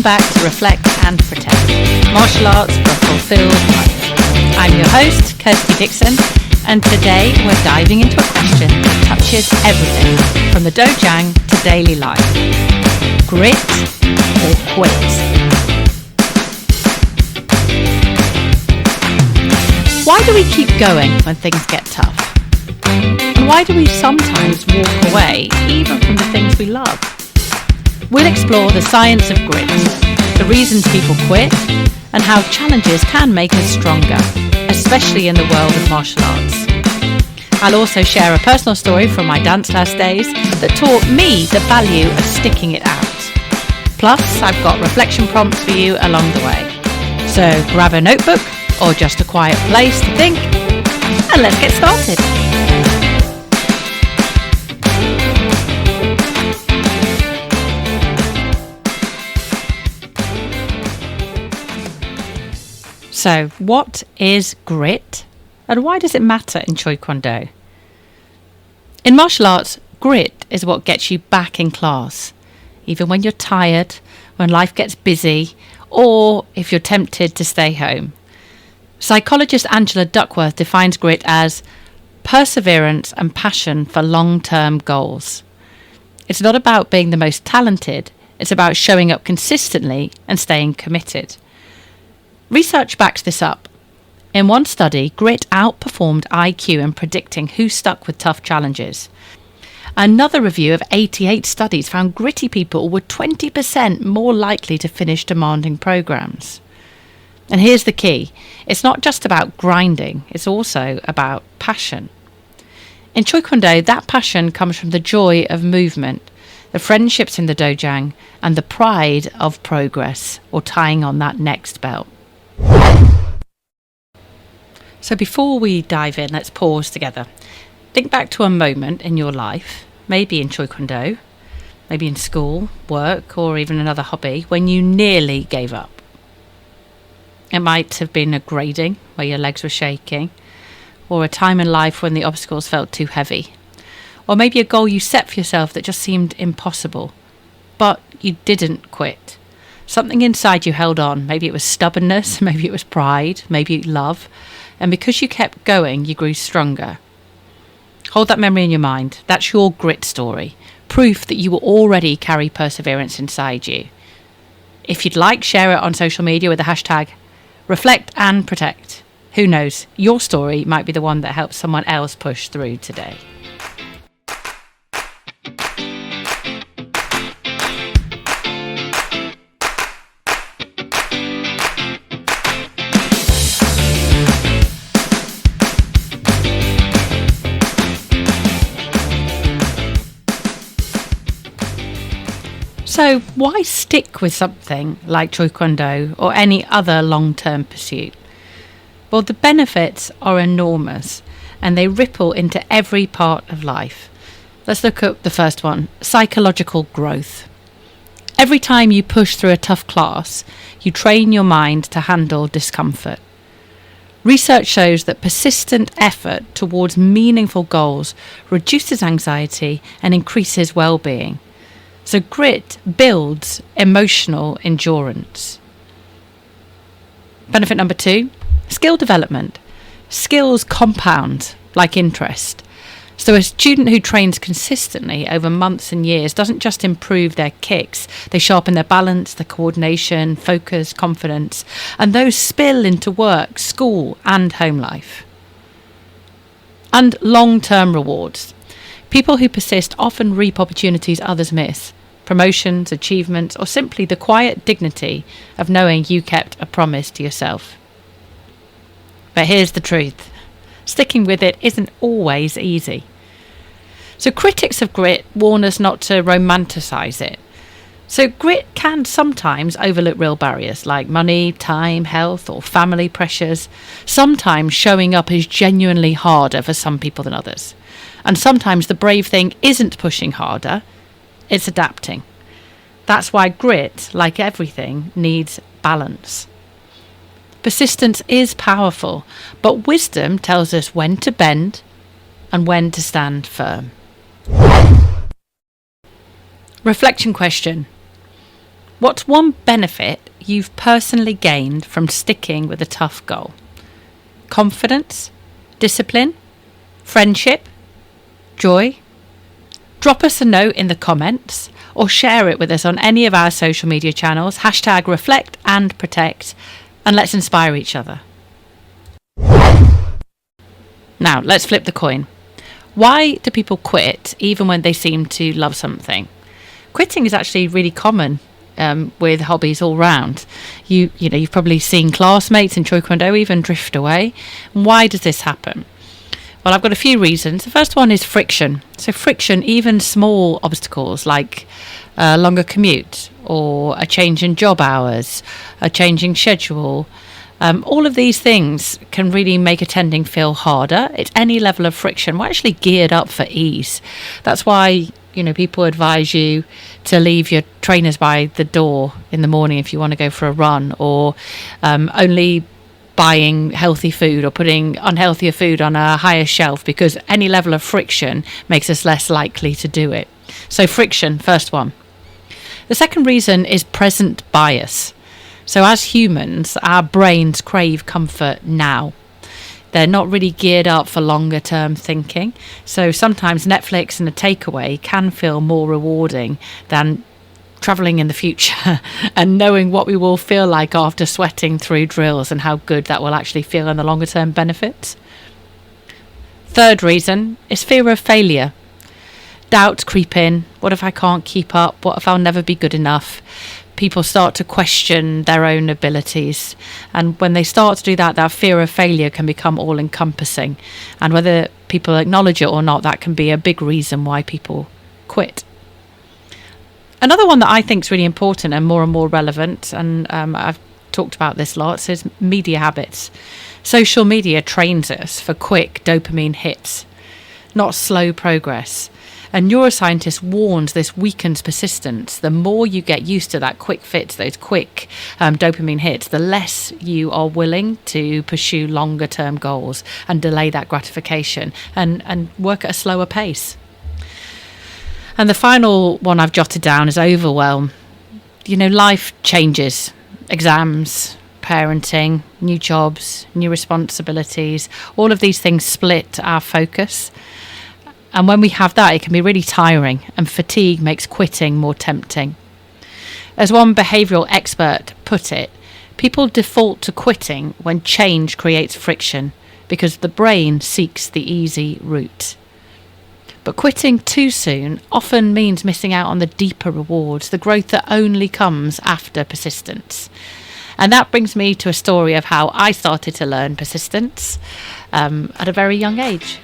back to Reflect and Protect, martial arts for a fulfilled life. I'm your host, Kirsty Dixon, and today we're diving into a question that touches everything from the dojang to daily life. Grit or quit? Why do we keep going when things get tough? And why do we sometimes walk away even from the things we love? We'll explore the science of grit, the reasons people quit, and how challenges can make us stronger, especially in the world of martial arts. I'll also share a personal story from my dance class days that taught me the value of sticking it out. Plus, I've got reflection prompts for you along the way. So grab a notebook or just a quiet place to think, and let's get started. So, what is grit, and why does it matter in Choi Kwon Do? In martial arts, grit is what gets you back in class, even when you're tired, when life gets busy, or if you're tempted to stay home. Psychologist Angela Duckworth defines grit as perseverance and passion for long-term goals. It's not about being the most talented, it's about showing up consistently and staying committed. Research backs this up. In one study, grit outperformed IQ in predicting who stuck with tough challenges. Another review of 88 studies found gritty people were 20% more likely to finish demanding programs. And here's the key. It's not just about grinding, it's also about passion. In Choi Kwon Do, that passion comes from the joy of movement, the friendships in the dojang, and the pride of progress, or tying on that next belt. So before we dive in, let's pause together. Think back to a moment in your life, maybe in Choi Kwon Do, maybe in school, work, or even another hobby, when you nearly gave up. It might have been a grading where your legs were shaking, or a time in life when the obstacles felt too heavy, or maybe a goal you set for yourself that just seemed impossible, but you didn't quit. Something inside you held on. Maybe it was stubbornness, maybe it was pride, maybe love. And because you kept going, you grew stronger. Hold that memory in your mind. That's your grit story. Proof that you will already carry perseverance inside you. If you'd like, share it on social media with the hashtag Reflect and Protect. Who knows, your story might be the one that helps someone else push through today. So why stick with something like Choi Kwon Do or any other long-term pursuit? Well, the benefits are enormous and they ripple into every part of life. Let's look at the first one, psychological growth. Every time you push through a tough class, you train your mind to handle discomfort. Research shows that persistent effort towards meaningful goals reduces anxiety and increases well-being. So grit builds emotional endurance. Benefit number 2, skill development. Skills compound like interest. So a student who trains consistently over months and years doesn't just improve their kicks, they sharpen their balance, their coordination, focus, confidence, and those spill into work, school, and home life. And long-term rewards. People who persist often reap opportunities others miss. Promotions, achievements, or simply the quiet dignity of knowing you kept a promise to yourself. But here's the truth. Sticking with it isn't always easy. So critics of grit warn us not to romanticise it. So grit can sometimes overlook real barriers like money, time, health, or family pressures. Sometimes showing up is genuinely harder for some people than others. And sometimes the brave thing isn't pushing harder, it's adapting. That's why grit, like everything, needs balance. Persistence is powerful, but wisdom tells us when to bend and when to stand firm. Reflection question. What's one benefit you've personally gained from sticking with a tough goal? Confidence? Discipline? Friendship? Joy? Drop us a note in the comments or share it with us on any of our social media channels. Hashtag reflect and protect, and let's inspire each other. Now, let's flip the coin. Why do people quit even when they seem to love something? Quitting is actually really common with hobbies all round. You've probably seen classmates in Taekwondo even drift away. Why does this happen? Well, I've got a few reasons. The first one is friction. So friction, even small obstacles like a longer commute or a change in job hours, a changing schedule, all of these things can really make attending feel harder. It's any level of friction. We're actually geared up for ease. That's why, people advise you to leave your trainers by the door in the morning if you want to go for a run, or only buying healthy food or putting unhealthier food on a higher shelf, because any level of friction makes us less likely to do it. So friction, first one. The second reason is present bias. So as humans, our brains crave comfort now. They're not really geared up for longer term thinking. So sometimes Netflix and a takeaway can feel more rewarding than travelling in the future and knowing what we will feel like after sweating through drills and how good that will actually feel in the longer term benefits. Third reason is fear of failure. Doubts creep in. What if I can't keep up? What if I'll never be good enough? People start to question their own abilities. And when they start to do that, that fear of failure can become all encompassing. And whether people acknowledge it or not, that can be a big reason why people quit. Another one that I think is really important and more relevant, and I've talked about this lots, is media habits. Social media trains us for quick dopamine hits, not slow progress. And neuroscientists warns this weakens persistence. The more you get used to that quick fix, those quick dopamine hits, the less you are willing to pursue longer term goals and delay that gratification and work at a slower pace. And the final one I've jotted down is overwhelm. Life changes, exams, parenting, new jobs, new responsibilities, all of these things split our focus. And when we have that, it can be really tiring, and fatigue makes quitting more tempting. As one behavioural expert put it, people default to quitting when change creates friction because the brain seeks the easy route. But quitting too soon often means missing out on the deeper rewards, the growth that only comes after persistence. And that brings me to a story of how I started to learn persistence at a very young age.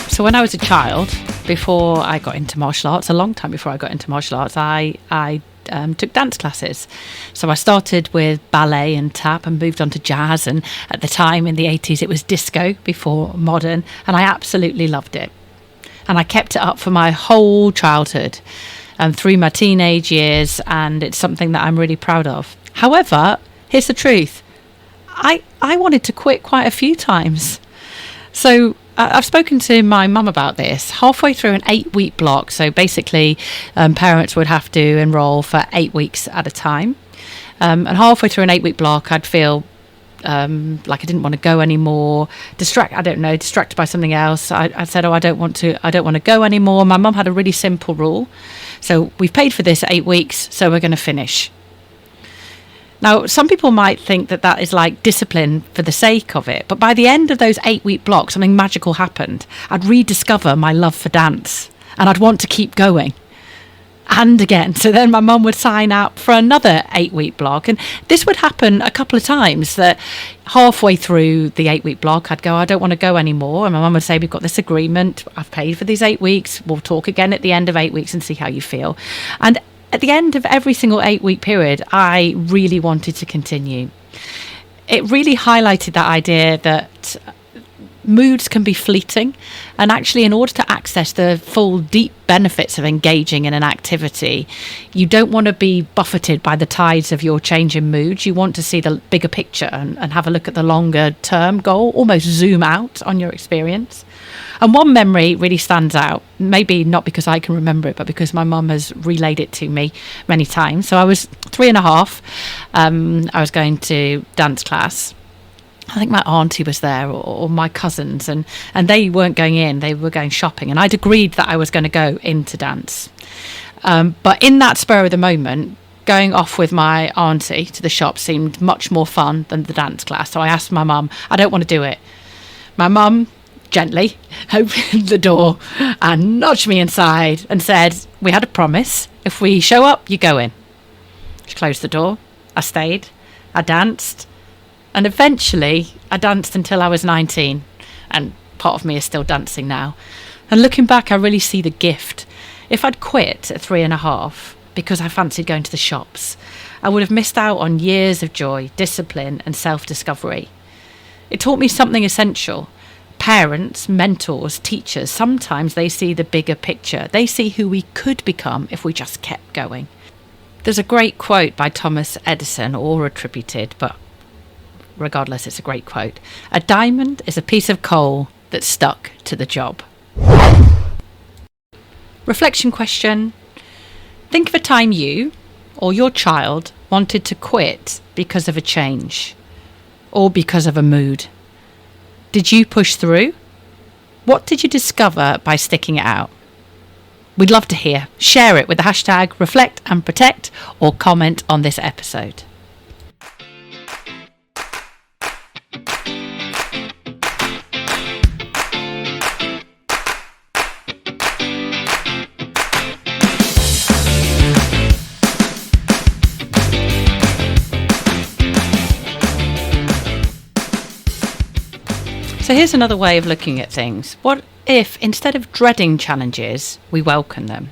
So when I was a child, before I got into martial arts, a long time before I got into martial arts, I took dance classes. So I started with ballet and tap and moved on to jazz. And at the time in the 80s, it was disco before modern. And I absolutely loved it. And I kept it up for my whole childhood and through my teenage years. And it's something that I'm really proud of. However, here's the truth. I wanted to quit quite a few times. So I've spoken to my mum about this. Halfway through an 8-week block, so basically parents would have to enrol for 8 weeks at a time. And halfway through an 8-week block, I'd feel like I didn't want to go anymore, distracted by something else. I said, I don't want to go anymore. My mum had a really simple rule. So we've paid for this 8 weeks, so we're going to finish. Now, some people might think that that is like discipline for the sake of it. But by the end of those 8-week blocks, something magical happened. I'd rediscover my love for dance and I'd want to keep going. And again. So then my mum would sign up for another 8-week block. And this would happen a couple of times, that halfway through the 8-week block, I'd go, I don't want to go anymore. And my mum would say, we've got this agreement. I've paid for these 8 weeks. We'll talk again at the end of 8 weeks and see how you feel. And at the end of every single 8-week period, I really wanted to continue. It really highlighted that idea that Moods can be fleeting, and actually, in order to access the full deep benefits of engaging in an activity, you don't want to be buffeted by the tides of your change in moods. You want to see the bigger picture and have a look at the longer term goal, almost zoom out on your experience. And one memory really stands out, maybe not because I can remember it, but because my mum has relayed it to me many times. So I was 3.5. I was going to dance class. I think my auntie was there, or my cousins, and they weren't going in, they were going shopping, and I'd agreed that I was going to go into dance. But in that spur of the moment, going off with my auntie to the shop seemed much more fun than the dance class. So I asked my mum, I don't want to do it. My mum gently opened the door and nudged me inside and said, we had a promise, if we show up, you go in. She closed the door. I stayed. I danced. And eventually, I danced until I was 19, and part of me is still dancing now. And looking back, I really see the gift. If I'd quit at 3.5 because I fancied going to the shops, I would have missed out on years of joy, discipline, and self-discovery. It taught me something essential. Parents, mentors, teachers, sometimes they see the bigger picture. They see who we could become if we just kept going. There's a great quote by Thomas Edison, or attributed, but regardless, it's a great quote. A diamond is a piece of coal that stuck to the job. Reflection question. Think of a time you or your child wanted to quit because of a change or because of a mood. Did you push through? What did you discover by sticking it out? We'd love to hear. Share it with the hashtag #ReflectAndProtect or comment on this episode. So here's another way of looking at things. What if, instead of dreading challenges, we welcome them?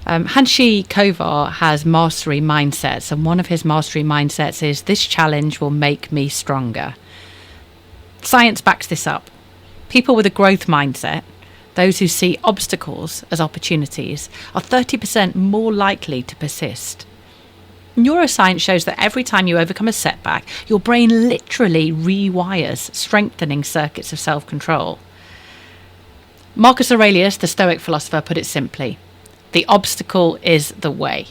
Hanshi Kovar has mastery mindsets, and one of his mastery mindsets is, this challenge will make me stronger. Science backs this up. People with a growth mindset, those who see obstacles as opportunities, are 30% more likely to persist. Neuroscience shows that every time you overcome a setback, your brain literally rewires, strengthening circuits of self-control. Marcus Aurelius, the Stoic philosopher, put it simply: the obstacle is the way.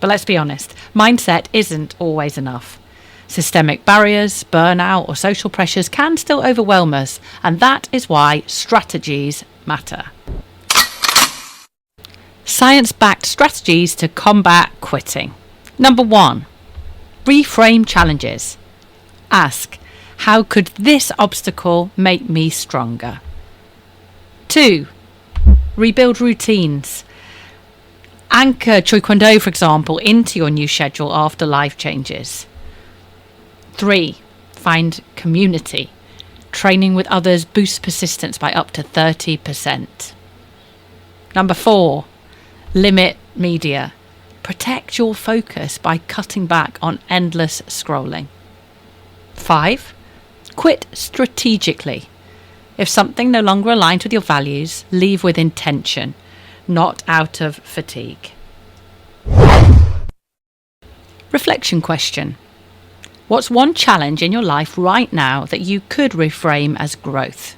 But let's be honest, mindset isn't always enough. Systemic barriers, burnout, or social pressures can still overwhelm us, and that is why strategies matter. Science-backed strategies to combat quitting. Number 1, reframe challenges. Ask, how could this obstacle make me stronger? 2, rebuild routines. Anchor Choi Kwan Do, for example, into your new schedule after life changes. 3, find community. Training with others boosts persistence by up to 30%. Number 4, limit media. Protect your focus by cutting back on endless scrolling. 5, quit strategically. If something no longer aligns with your values, leave with intention, not out of fatigue. Reflection question. What's one challenge in your life right now that you could reframe as growth?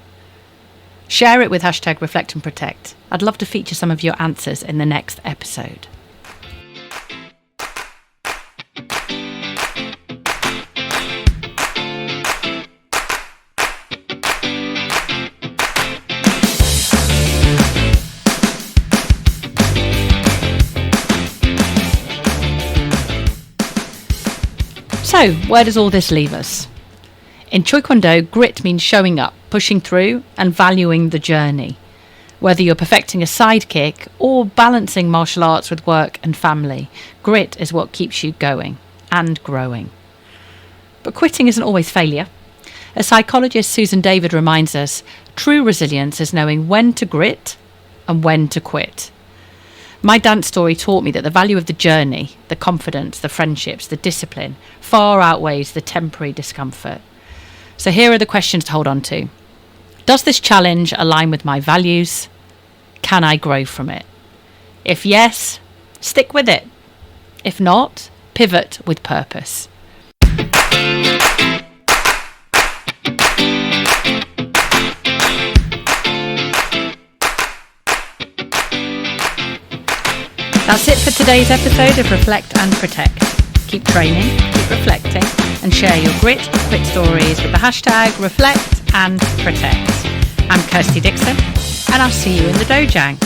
Share it with hashtag Reflect and Protect. I'd love to feature some of your answers in the next episode. So, where does all this leave us? In Choi Kwan Do, grit means showing up, pushing through, and valuing the journey. Whether you're perfecting a sidekick or balancing martial arts with work and family, grit is what keeps you going and growing. But quitting isn't always failure. As psychologist Susan David reminds us, true resilience is knowing when to grit and when to quit. My dance story taught me that the value of the journey, the confidence, the friendships, the discipline, far outweighs the temporary discomfort. So here are the questions to hold on to. Does this challenge align with my values? Can I grow from it? If yes, stick with it. If not, pivot with purpose. That's it for today's episode of Reflect and Protect. Keep training, keep reflecting, and share your grit and quit stories with the hashtag Reflect and Protect. I'm Kirsty Dixon, and I'll see you in the dojang.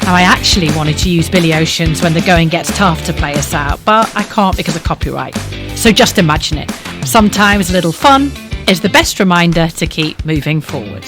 Now, I actually wanted to use Billy Ocean's When the Going Gets Tough to play us out, but I can't because of copyright. So just imagine it. Sometimes a little fun is the best reminder to keep moving forward.